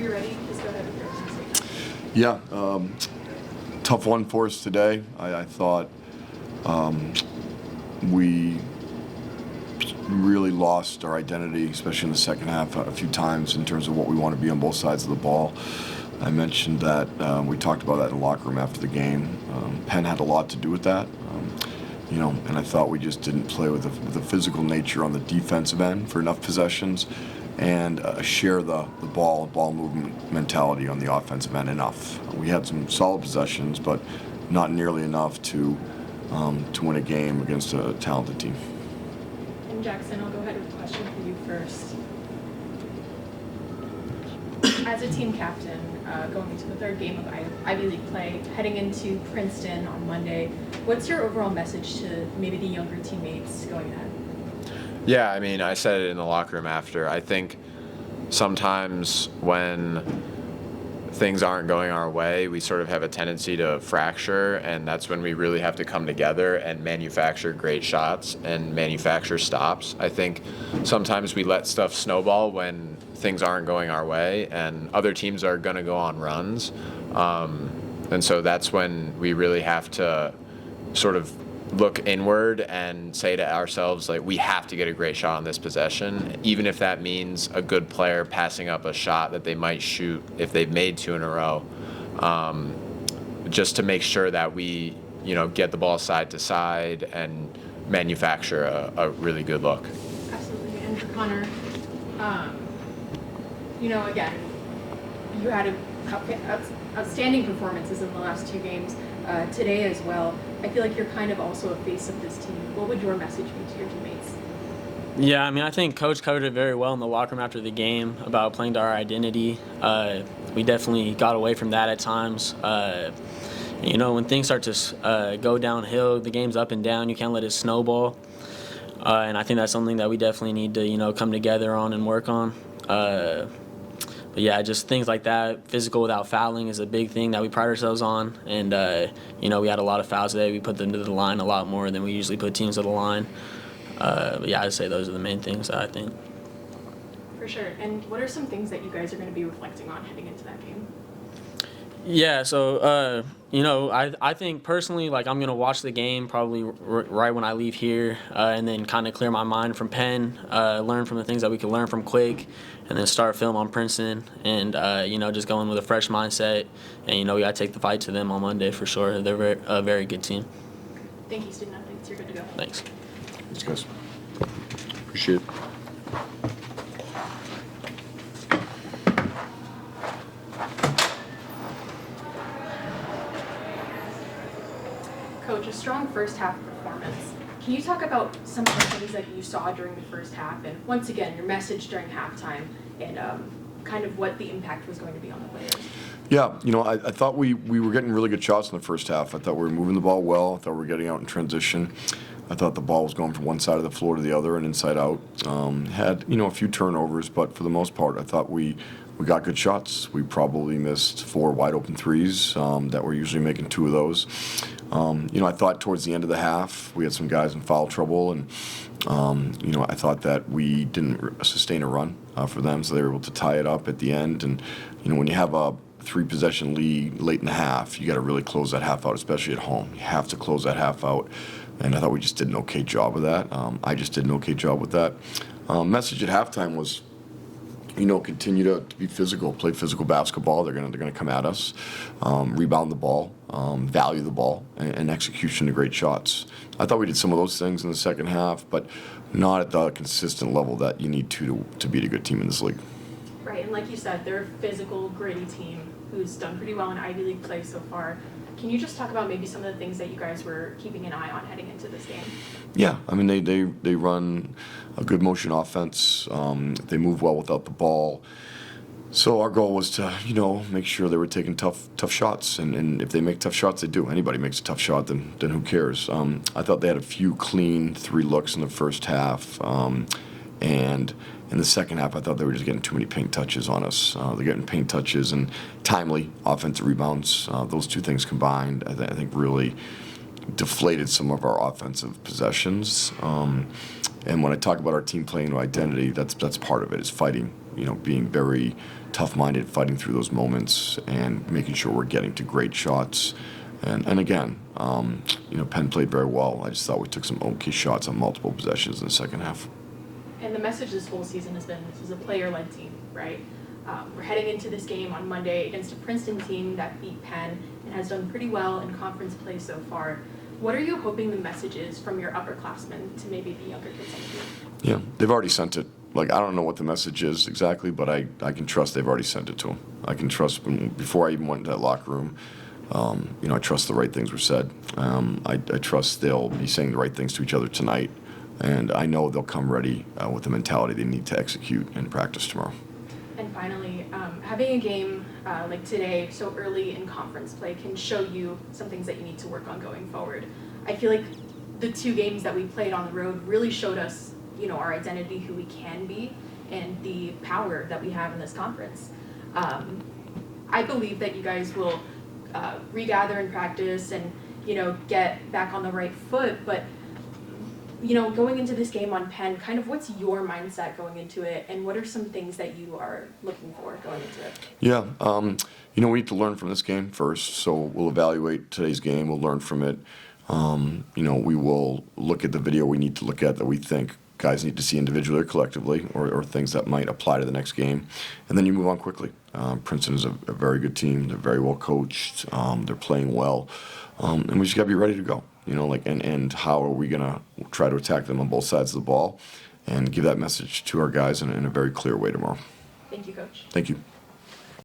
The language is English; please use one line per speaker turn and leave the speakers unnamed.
you're ready, please go ahead with your opening statement.
Yeah, tough one for us today. I thought we really lost our identity, especially in the second half, a few times in terms of what we want to be on both sides of the ball. I mentioned that we talked about that in the locker room after the game. Penn had a lot to do with that, and I thought we just didn't play with the physical nature on the defensive end for enough possessions, and share the ball movement mentality on the offensive end enough. We had some solid possessions, but not nearly enough to win a game against a talented team.
And Jackson, I'll go ahead with a question for you first. As a team captain, going into the third game of Ivy League play, heading into Princeton on Monday, what's your overall message to maybe the younger teammates going ahead?
Yeah, I mean, I said it in the locker room after. I think sometimes when things aren't going our way, we sort of have a tendency to fracture, and that's when we really have to come together and manufacture great shots and manufacture stops. I think sometimes we let stuff snowball when things aren't going our way, and other teams are going to go on runs. And so that's when we really have to sort of look inward and say to ourselves, like, we have to get a great shot on this possession, even if that means a good player passing up a shot that they might shoot if they've made two in a row, just to make sure that we, get the ball side to side and manufacture a really good look.
Absolutely. And for Connor, again, you had outstanding performances in the last two games. Today as well. I feel like you're kind of also a face of this team. What would your message be to your teammates?
Yeah, I mean, I think Coach covered it very well in the locker room after the game about playing to our identity. We definitely got away from that at times. When things start to go downhill, the game's up and down, you can't let it snowball. And I think that's something that we definitely need to, come together on and work on. But yeah, just things like that. Physical without fouling is a big thing that we pride ourselves on. And, we had a lot of fouls today. We put them to the line a lot more than we usually put teams to the line. But yeah, I'd say those are the main things that I think.
For sure. And what are some things that you guys are going to be reflecting on heading into that game?
Yeah, so, I think personally, like, I'm going to watch the game probably right when I leave here and then kind of clear my mind from Penn, learn from the things that we can learn from Quake, and then start film on Princeton and, just going with a fresh mindset. And, we got to take the fight to them on Monday for sure. They're a very good team.
Thank you, student athletes. You're good to go.
Thanks.
Thanks, guys. Appreciate it.
Coach, a strong first half performance. Can you talk about some of the things that you saw during the first half, and once again, your message during halftime, and kind of what the impact was going to be on the players?
Yeah, I thought we were getting really good shots in the first half. I thought we were moving the ball well. I thought we were getting out in transition. I thought the ball was going from one side of the floor to the other and inside out. Had, a few turnovers, but for the most part, I thought we got good shots. We probably missed 4 wide open threes that we're usually making 2 of those. I thought towards the end of the half, we had some guys in foul trouble, and, I thought that we didn't sustain a run for them, so they were able to tie it up at the end. And, when you have a 3-possession lead late in the half, you got to really close that half out, especially at home. You have to close that half out, and I thought we just did an okay job of that. I just did an okay job with that. Message at halftime was, continue to be physical, play physical basketball. They're gonna come at us, rebound the ball, value the ball, and execution of great shots. I thought we did some of those things in the second half, but not at the consistent level that you need to beat a good team in this league.
Right, and like you said, they're a physical, gritty team who's done pretty well in Ivy League play so far. Can you just talk about maybe some of the things that you guys were keeping an eye on heading into this game?
Yeah, I mean, they run a good motion offense. They move well without the ball. So our goal was to, make sure they were taking tough shots. And if they make tough shots, they do. Anybody makes a tough shot, then who cares? I thought they had a few clean 3 looks in the first half. And in the second half, I thought they were just getting too many paint touches on us. They're getting paint touches and timely offensive rebounds. Those 2 things combined, I think really deflated some of our offensive possessions. And when I talk about our team playing to identity, that's part of it, is fighting. being very tough-minded, fighting through those moments, and making sure we're getting to great shots. And again, Penn played very well. I just thought we took some okay shots on multiple possessions in the second half.
And the message this whole season has been this is a player-led team, right? We're heading into this game on Monday against a Princeton team that beat Penn and has done pretty well in conference play so far. What are you hoping the message is from your upperclassmen to maybe the younger kids on the team?
Yeah, they've already sent it. Like, I don't know what the message is exactly, but I can trust they've already sent it to them. I can trust before I even went into that locker room. I trust the right things were said. I trust they'll be saying the right things to each other tonight, and I know they'll come ready with the mentality they need to execute and practice tomorrow.
And finally, having a game like today so early in conference play can show you some things that you need to work on going forward. I feel like the 2 games that we played on the road really showed us, our identity, who we can be, and the power that we have in this conference. I believe that you guys will regather and practice and, get back on the right foot, but going into this game on Penn, kind of what's your mindset going into it, and what are some things that you are looking for going into it?
Yeah, we need to learn from this game first, so we'll evaluate today's game, we'll learn from it. We will look at the video we need to look at that we think guys need to see individually or collectively, or things that might apply to the next game, and then you move on quickly. Princeton is a very good team, they're very well coached, they're playing well, and we just got to be ready to go. And how are we going to try to attack them on both sides of the ball and give that message to our guys in a very clear way tomorrow.
Thank you, Coach.
Thank you.